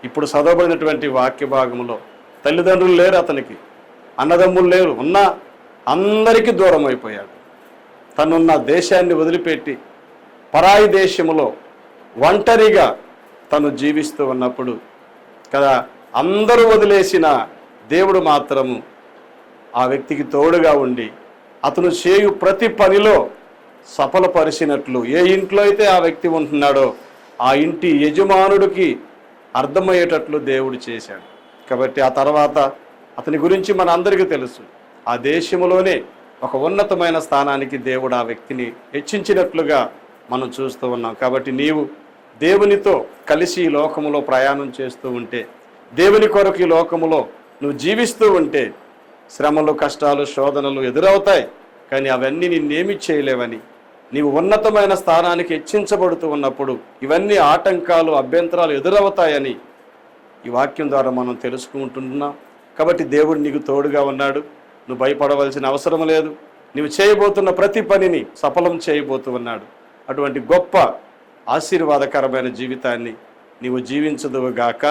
ఇప్పుడు చదవబడినటువంటి వాక్య భాగంలో తల్లిదండ్రులు లేరు, అతనికి అన్నదమ్ములు లేరు, ఉన్నా అందరికీ దూరం అయిపోయాడు. తనున్న దేశాన్ని వదిలిపెట్టి పరాయి దేశములో ఒంటరిగా తను జీవిస్తూ ఉన్నప్పుడు కదా, అందరూ వదిలేసిన దేవుడు మాత్రము ఆ వ్యక్తికి తోడుగా ఉండి అతను చేయు ప్రతి పనిలో సఫలపరిచినట్లు, ఏ ఇంట్లో అయితే ఆ వ్యక్తి ఉంటున్నాడో ఆ ఇంటి యజమానుడికి అర్థమయ్యేటట్లు దేవుడు చేశాడు. కాబట్టి ఆ తర్వాత అతని గురించి మన అందరికీ తెలుసు. ఆ దేశంలోనే ఒక ఉన్నతమైన స్థానానికి దేవుడు ఆ వ్యక్తిని హెచ్చించినట్లుగా మనం చూస్తూ ఉన్నాం. కాబట్టి నీవు దేవునితో కలిసి ఈ లోకములో ప్రయాణం చేస్తూ ఉంటే, దేవుని కొరకు ఈ లోకములో నువ్వు జీవిస్తూ ఉంటే శ్రమలు, కష్టాలు, శోధనలు ఎదురవుతాయి. కానీ అవన్నీ నిన్నేమి చేయలేవని, నీవు ఉన్నతమైన స్థానానికి హెచ్చించబడుతూ ఉన్నప్పుడు ఇవన్నీ ఆటంకాలు, అభ్యంతరాలు ఎదురవుతాయని ఈ వాక్యం ద్వారా మనం తెలుసుకుంటున్నాం. కాబట్టి దేవుడు నీకు తోడుగా ఉన్నాడు. నువ్వు భయపడవలసిన అవసరం లేదు. నువ్వు చేయబోతున్న ప్రతి పనిని సఫలం చేయబోతూ ఉన్నాడు. అటువంటి గొప్ప ఆశీర్వాదకరమైన జీవితాన్ని నీవు జీవించదువుగాక.